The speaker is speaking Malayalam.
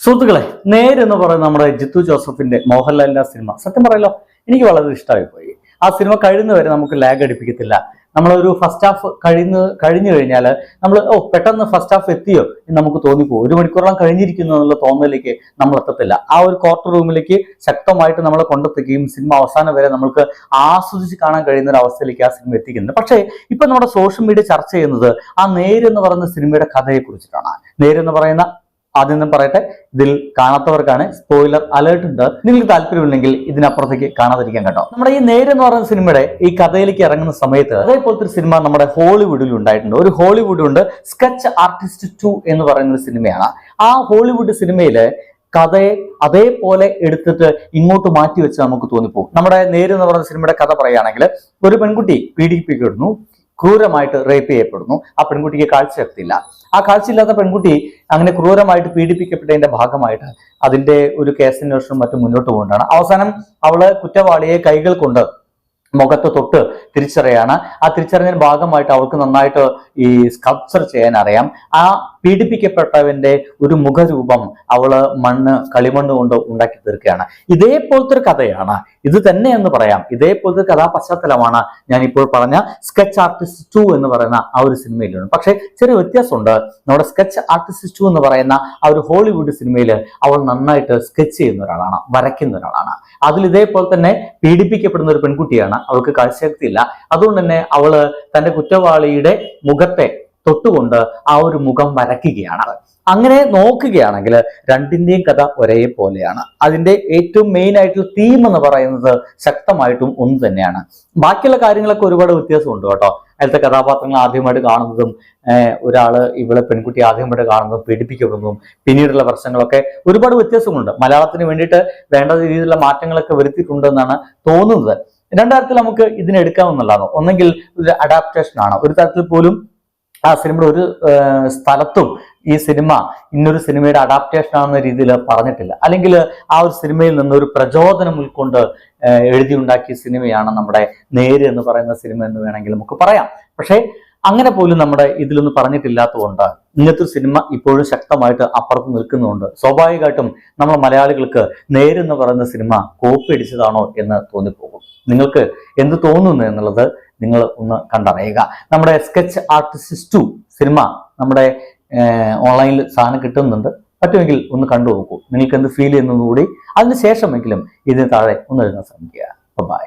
സുഹൃത്തുക്കളെ, നേരെന്ന് പറയുന്ന നമ്മുടെ ജിത്തു ജോസഫിന്റെ മോഹൻലാലിന്റെ സിനിമ സത്യം പറയല്ലോ എനിക്ക് വളരെ ഇഷ്ടമായി പോയി. ആ സിനിമ കഴിയുന്നവരെ നമുക്ക് ലാഗ് അടിപ്പിക്കത്തില്ല. നമ്മളൊരു ഫസ്റ്റ് ഹാഫ് കഴിഞ്ഞു കഴിഞ്ഞാൽ നമ്മൾ പെട്ടെന്ന് ഫസ്റ്റ് ഹാഫ് എത്തിയോ എന്ന് നമുക്ക് തോന്നിപ്പോകും. 1 മണിക്കൂറോളം കഴിഞ്ഞിരിക്കുന്നു എന്നുള്ള തോന്നലിലേക്ക് നമ്മൾ എത്തത്തില്ല. ആ ഒരു ക്വാർട്ടർ റൂമിലേക്ക് ശക്തമായിട്ട് നമ്മളെ കൊണ്ടെത്തിക്കുകയും സിനിമ അവസാനം വരെ നമുക്ക് ആസ്വദിച്ച് കാണാൻ കഴിയുന്ന ഒരു അവസ്ഥയിലേക്ക് ആ സിനിമ എത്തിക്കുന്നുണ്ട്. പക്ഷേ ഇപ്പൊ നമ്മുടെ സോഷ്യൽ മീഡിയ ചർച്ച ചെയ്യുന്നത് ആ നേരെന്ന് പറയുന്ന സിനിമയുടെ കഥയെ കുറിച്ചിട്ടാണ്. നേരെന്ന് പറയുന്ന ആദ്യം ഞാൻ പറയട്ടെ, ഇതിൽ കാണാത്തവർക്കാണ് സ്പോയിലർ അലേർട്ട് ഉണ്ട്. നിങ്ങൾക്ക് താല്പര്യമില്ലെങ്കിൽ ഇതിനപ്പുറത്തേക്ക് കാണാതിരിക്കാൻ കേട്ടോ. നമ്മുടെ ഈ നേരെന്ന് പറയുന്ന സിനിമയുടെ ഈ കഥയിലേക്ക് ഇറങ്ങുന്ന സമയത്ത് അതേപോലത്തെ ഒരു സിനിമ നമ്മുടെ ഹോളിവുഡിൽ ഉണ്ടായിട്ടുണ്ട്. ഒരു ഹോളിവുഡ് സ്കെച്ച് ആർട്ടിസ്റ്റ് 2 എന്ന് പറയുന്ന ഒരു സിനിമയാണ്. ആ ഹോളിവുഡ് സിനിമയില് കഥയെ അതേപോലെ എടുത്തിട്ട് ഇങ്ങോട്ട് മാറ്റി വെച്ച് നമുക്ക് തോന്നിപ്പോകും. നമ്മുടെ നേരെന്ന് പറയുന്ന സിനിമയുടെ കഥ പറയുകയാണെങ്കിൽ, ഒരു പെൺകുട്ടി പീഡിപ്പിക്കപ്പെടുന്നു, ക്രൂരമായിട്ട് റേപ്പ് ചെയ്യപ്പെടുന്നു. ആ പെൺകുട്ടിക്ക് കാഴ്ചശക്തിയില്ല. ആ കാഴ്ചയില്ലാത്ത പെൺകുട്ടി അങ്ങനെ ക്രൂരമായിട്ട് പീഡിപ്പിക്കപ്പെട്ടതിന്റെ ഭാഗമായിട്ട് അതിന്റെ ഒരു കേസന്വേഷണം മറ്റും മുന്നോട്ട് കൊണ്ടാണ് അവസാനം അവള് കുറ്റവാളിയെ കൈകൾ കൊണ്ട് മുഖത്ത് തൊട്ട് തിരിച്ചറിയാണ്. ആ തിരിച്ചറിഞ്ഞതിന്റെ ഭാഗമായിട്ട് അവൾക്ക് നന്നായിട്ട് ഈ സ്കൾപ്ചർ ചെയ്യാൻ അറിയാം. ആ പീഡിപ്പിക്കപ്പെട്ടവന്റെ ഒരു മുഖരൂപം അവള് കളിമണ്ണ് കൊണ്ട് ഉണ്ടാക്കി തീർക്കുകയാണ്. ഇതേപോലത്തെ ഒരു കഥയാണ് ഇത് തന്നെ എന്ന് പറയാം. ഇതേപോലത്തെ കഥാ പശ്ചാത്തലമാണ് ഞാൻ ഇപ്പോൾ പറഞ്ഞ സ്കെച്ച് ആർട്ടിസ്റ്റ് 2 എന്ന് പറയുന്ന ആ ഒരു സിനിമയിലുണ്ട്. പക്ഷെ ചെറിയ വ്യത്യാസമുണ്ട്. നമ്മുടെ സ്കെച്ച് ആർട്ടിസ്റ്റ് 2 എന്ന് പറയുന്ന ആ ഒരു ഹോളിവുഡ് സിനിമയിൽ അവൾ നന്നായിട്ട് സ്കെച്ച് ചെയ്യുന്ന ഒരാളാണ്, വരയ്ക്കുന്ന ഒരാളാണ്. അതിൽ ഇതേപോലെ തന്നെ പീഡിപ്പിക്കപ്പെടുന്ന ഒരു പെൺകുട്ടിയാണ്. അവൾക്ക് കാഴ്ചശക്തിയില്ല. അതുകൊണ്ട് തന്നെ അവള് തന്റെ കുറ്റവാളിയുടെ മുഖത്തെ തൊട്ടുകൊണ്ട് ആ ഒരു മുഖം വരയ്ക്കുകയാണ്. അങ്ങനെ നോക്കുകയാണെങ്കിൽ രണ്ടിന്റെയും കഥ ഒരേപോലെയാണ്. അതിന്റെ ഏറ്റവും മെയിൻ ആയിട്ടുള്ള തീം എന്ന് പറയുന്നത് ശക്തമായിട്ടും ഒന്ന് തന്നെയാണ്. ബാക്കിയുള്ള കാര്യങ്ങളൊക്കെ ഒരുപാട് വ്യത്യാസമുണ്ട് കേട്ടോ. അതിലത്തെ കഥാപാത്രങ്ങൾ ആദ്യമായിട്ട് കാണുന്നതും ഇവളെ പെൺകുട്ടി ആദ്യമായിട്ട് കാണുന്നതും പീഡിപ്പിക്കപ്പെടുന്നതും പിന്നീടുള്ള പ്രശ്നങ്ങളൊക്കെ ഒരുപാട് വ്യത്യാസങ്ങളുണ്ട്. മലയാളത്തിന് വേണ്ടിയിട്ട് വേണ്ട രീതിയിലുള്ള മാറ്റങ്ങളൊക്കെ വരുത്തിയിട്ടുണ്ട് എന്നാണ് തോന്നുന്നത്. 2 തരത്തിൽ നമുക്ക് ഇതിനെടുക്കാമെന്നുള്ളതാണ്. ഒന്നെങ്കിൽ ഒരു അഡാപ്റ്റേഷൻ ആണ്. ഒരു തരത്തിൽ പോലും ആ സിനിമയുടെ ഒരു സ്ഥലത്തും ഈ സിനിമ ഇന്നൊരു സിനിമയുടെ അഡാപ്റ്റേഷൻ ആണെന്ന രീതിയിൽ പറഞ്ഞിട്ടില്ല. അല്ലെങ്കിൽ ആ ഒരു സിനിമയിൽ നിന്നൊരു പ്രചോദനം ഉൾക്കൊണ്ട് എഴുതിയുണ്ടാക്കിയ സിനിമയാണ് നമ്മുടെ നേര് എന്ന് പറയുന്ന സിനിമ എന്ന് വേണമെങ്കിൽ നമുക്ക് പറയാം. പക്ഷേ അങ്ങനെ പോലും നമ്മുടെ ഇതിലൊന്നും പറഞ്ഞിട്ടില്ലാത്തതുകൊണ്ട് ഇന്നത്തെ സിനിമ ഇപ്പോഴും ശക്തമായിട്ട് അപ്പുറത്ത് നിൽക്കുന്നുണ്ട്. സ്വാഭാവികമായിട്ടും നമ്മൾ മലയാളികൾക്ക് നേരെന്ന് പറയുന്ന സിനിമ കോപ്പി അടിച്ചതാണോ എന്ന് തോന്നിപ്പോകും. നിങ്ങൾക്ക് എന്ത് തോന്നുന്നു എന്നുള്ളത് നിങ്ങൾ ഒന്ന് കണ്ടറിയുക. നമ്മുടെ സ്കെച്ച് ആർട്ടിസ്റ്റ് 2 സിനിമ നമ്മുടെ ഓൺലൈനിൽ സാധനം കിട്ടുന്നുണ്ട്. പറ്റുമെങ്കിൽ ഒന്ന് കണ്ടു നോക്കൂ. നിങ്ങൾക്ക് എന്ത് ഫീൽ ചെയ്യുന്നതുകൂടി അതിന് ശേഷമെങ്കിലും ഇതിന് താഴെ ഒന്ന് എഴുതാൻ ശ്രമിക്കുക. ബൈ.